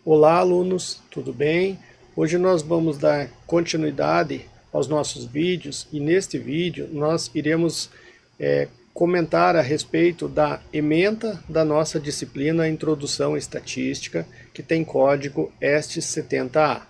Olá, alunos, tudo bem? Hoje nós vamos dar continuidade aos nossos vídeos e neste vídeo nós iremos comentar a respeito da ementa da nossa disciplina Introdução à Estatística, que tem código EST 70A.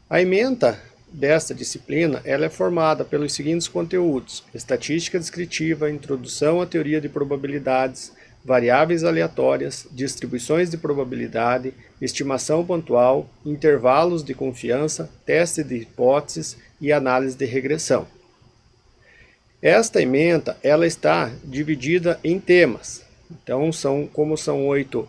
A ementa desta disciplina ela é formada pelos seguintes conteúdos: estatística descritiva, introdução à teoria de probabilidades, variáveis aleatórias, distribuições de probabilidade, estimação pontual, intervalos de confiança, teste de hipóteses e análise de regressão. Esta ementa ela está dividida em temas. Então, como são oito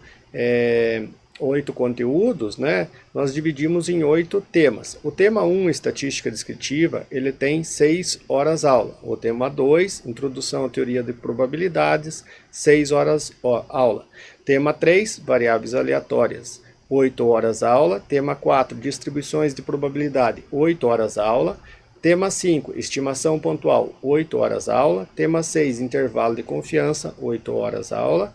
conteúdos, né, nós dividimos em 8 temas. O tema 1, estatística descritiva, ele tem 6 horas aula. O tema 2, introdução à teoria de probabilidades, 6 horas aula. Tema 3, variáveis aleatórias, 8 horas aula. Tema 4, distribuições de probabilidade, 8 horas aula. Tema 5, estimação pontual, 8 horas aula. Tema 6, intervalo de confiança, 8 horas aula.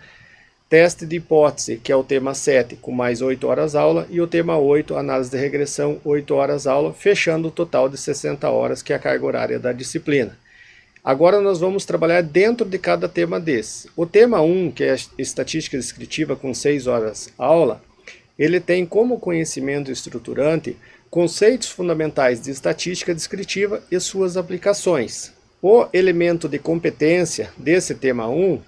Teste de hipótese, que é o tema 7, com mais 8 horas aula, e o tema 8, análise de regressão, 8 horas aula, fechando o total de 60 horas, que é a carga horária da disciplina. Agora nós vamos trabalhar dentro de cada tema desses. O tema 1, que é a estatística descritiva com 6 horas aula, ele tem como conhecimento estruturante conceitos fundamentais de estatística descritiva e suas aplicações. O elemento de competência desse tema 1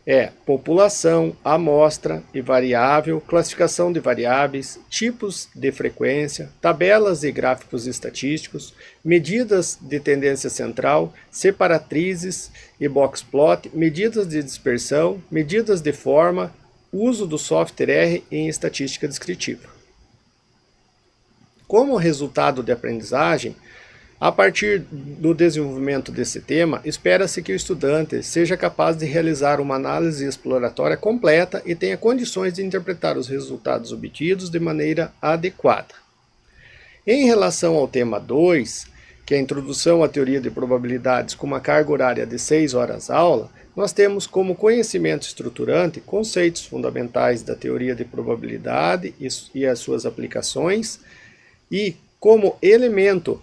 é população, amostra e variável, classificação de variáveis, tipos de frequência, tabelas e gráficos estatísticos, medidas de tendência central, separatrizes e boxplot, medidas de dispersão, medidas de forma, uso do software R em estatística descritiva. Como resultado de aprendizagem, a partir do desenvolvimento desse tema, espera-se que o estudante seja capaz de realizar uma análise exploratória completa e tenha condições de interpretar os resultados obtidos de maneira adequada. Em relação ao tema 2, que é a introdução à teoria de probabilidades com uma carga horária de 6 horas aula, nós temos como conhecimento estruturante conceitos fundamentais da teoria de probabilidade e as suas aplicações, e como elemento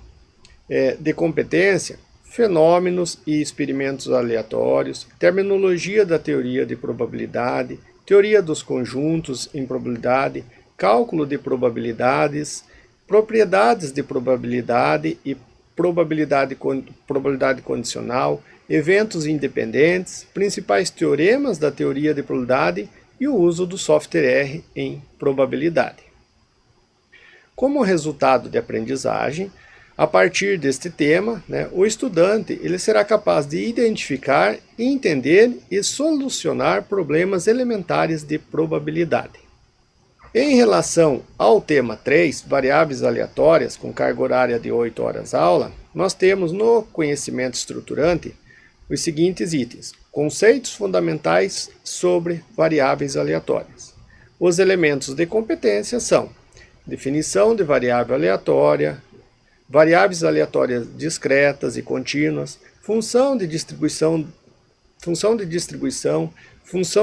de competência, fenômenos e experimentos aleatórios, terminologia da teoria de probabilidade, teoria dos conjuntos em probabilidade, cálculo de probabilidades, propriedades de probabilidade e probabilidade condicional, eventos independentes, principais teoremas da teoria de probabilidade e o uso do software R em probabilidade. Como resultado de aprendizagem, a partir deste tema, o estudante ele será capaz de identificar, entender e solucionar problemas elementares de probabilidade. Em relação ao tema 3, variáveis aleatórias com carga horária de 8 horas aula, nós temos no conhecimento estruturante os seguintes itens: conceitos fundamentais sobre variáveis aleatórias. Os elementos de competência são definição de variável aleatória, variáveis aleatórias discretas e contínuas, função de distribuição, função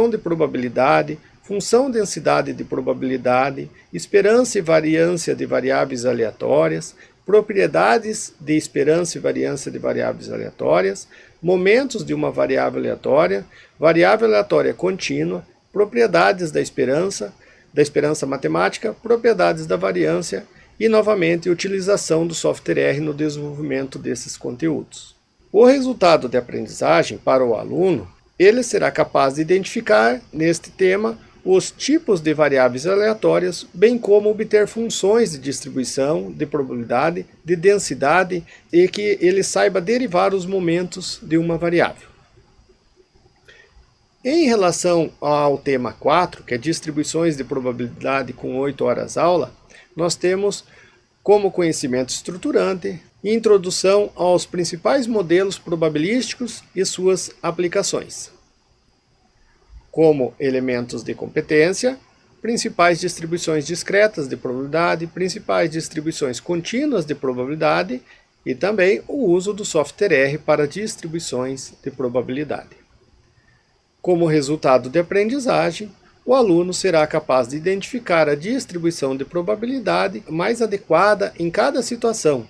de probabilidade, função densidade de probabilidade, esperança e variância de variáveis aleatórias, propriedades de esperança e variância de variáveis aleatórias, momentos de uma variável aleatória contínua, propriedades da esperança matemática, propriedades da variância e, novamente, utilização do software R no desenvolvimento desses conteúdos. O resultado de aprendizagem para o aluno, ele será capaz de identificar, neste tema, os tipos de variáveis aleatórias, bem como obter funções de distribuição, de probabilidade, de densidade e que ele saiba derivar os momentos de uma variável. Em relação ao tema 4, que é distribuições de probabilidade com 8 horas aula, nós temos como conhecimento estruturante introdução aos principais modelos probabilísticos e suas aplicações. Como elementos de competência, principais distribuições discretas de probabilidade, principais distribuições contínuas de probabilidade e também o uso do software R para distribuições de probabilidade. Como resultado de aprendizagem, o aluno será capaz de identificar a distribuição de probabilidade mais adequada em cada situação,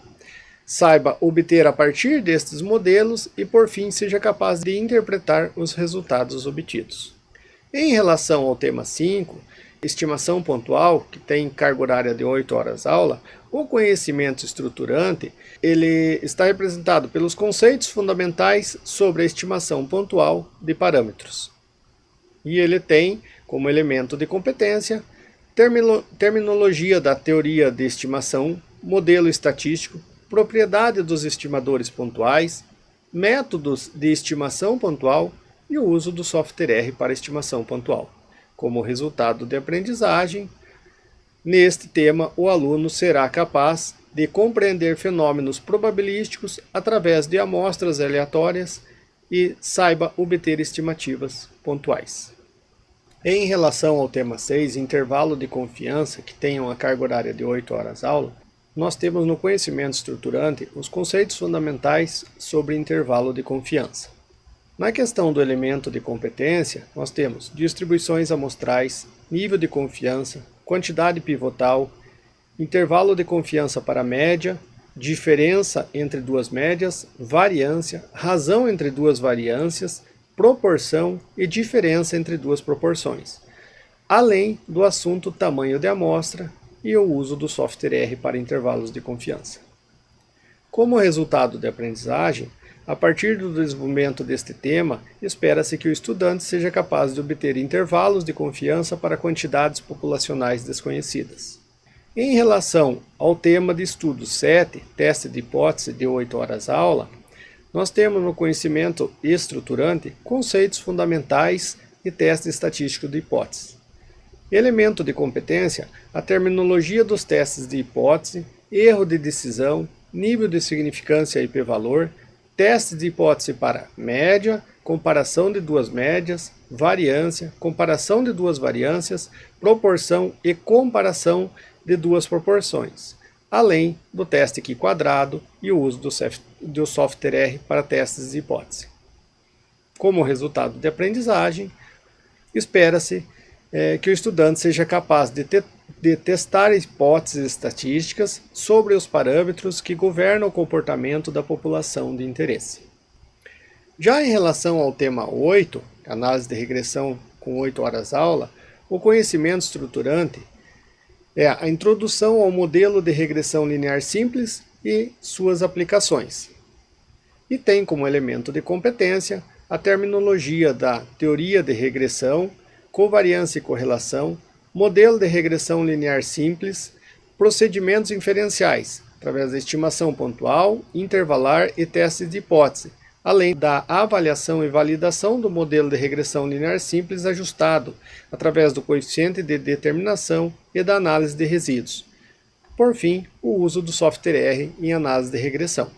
saiba obter a partir destes modelos e, por fim, seja capaz de interpretar os resultados obtidos. Em relação ao tema 5, estimação pontual, que tem carga horária de 8 horas aula, o conhecimento estruturante ele está representado pelos conceitos fundamentais sobre a estimação pontual de parâmetros. E ele tem como elemento de competência terminologia da teoria de estimação, modelo estatístico, propriedade dos estimadores pontuais, métodos de estimação pontual e o uso do software R para estimação pontual. Como resultado de aprendizagem, neste tema o aluno será capaz de compreender fenômenos probabilísticos através de amostras aleatórias e saiba obter estimativas pontuais. Em relação ao tema 6, intervalo de confiança, que tem uma carga horária de 8 horas aula, nós temos no conhecimento estruturante os conceitos fundamentais sobre intervalo de confiança. Na questão do elemento de competência, nós temos distribuições amostrais, nível de confiança, quantidade pivotal, intervalo de confiança para média, diferença entre duas médias, variância, razão entre duas variâncias, proporção e diferença entre duas proporções, além do assunto tamanho de amostra e o uso do software R para intervalos de confiança. Como resultado de aprendizagem, a partir do desenvolvimento deste tema, espera-se que o estudante seja capaz de obter intervalos de confiança para quantidades populacionais desconhecidas. Em relação ao tema de estudo 7, teste de hipótese de 8 horas aula, nós temos no conhecimento estruturante conceitos fundamentais e teste estatístico de hipótese. Elemento de competência, a terminologia dos testes de hipótese, erro de decisão, nível de significância e p-valor, teste de hipótese para média, comparação de duas médias, variância, comparação de duas variâncias, proporção e comparação de duas proporções, além do teste Q quadrado e o uso do software R para testes de hipótese. Como resultado de aprendizagem, espera-se que o estudante seja capaz de testar hipóteses estatísticas sobre os parâmetros que governam o comportamento da população de interesse. Já em relação ao tema 8, análise de regressão com 8 horas aula, o conhecimento estruturante é a introdução ao modelo de regressão linear simples e suas aplicações. E tem como elemento de competência a terminologia da teoria de regressão, covariância e correlação, modelo de regressão linear simples, procedimentos inferenciais, através da estimação pontual, intervalar e testes de hipótese, além da avaliação e validação do modelo de regressão linear simples ajustado, através do coeficiente de determinação e da análise de resíduos. Por fim, o uso do software R em análise de regressão.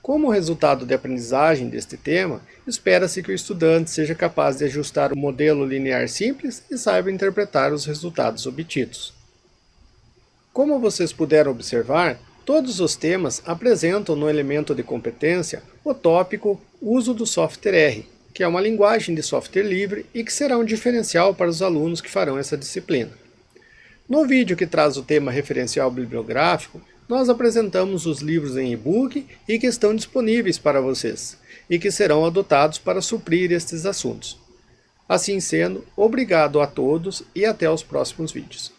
Como resultado de aprendizagem deste tema, espera-se que o estudante seja capaz de ajustar o modelo linear simples e saiba interpretar os resultados obtidos. Como vocês puderam observar, todos os temas apresentam no elemento de competência o tópico uso do software R, que é uma linguagem de software livre e que será um diferencial para os alunos que farão essa disciplina. No vídeo que traz o tema referencial bibliográfico, nós apresentamos os livros em e-book e que estão disponíveis para vocês, e que serão adotados para suprir estes assuntos. Assim sendo, obrigado a todos e até os próximos vídeos.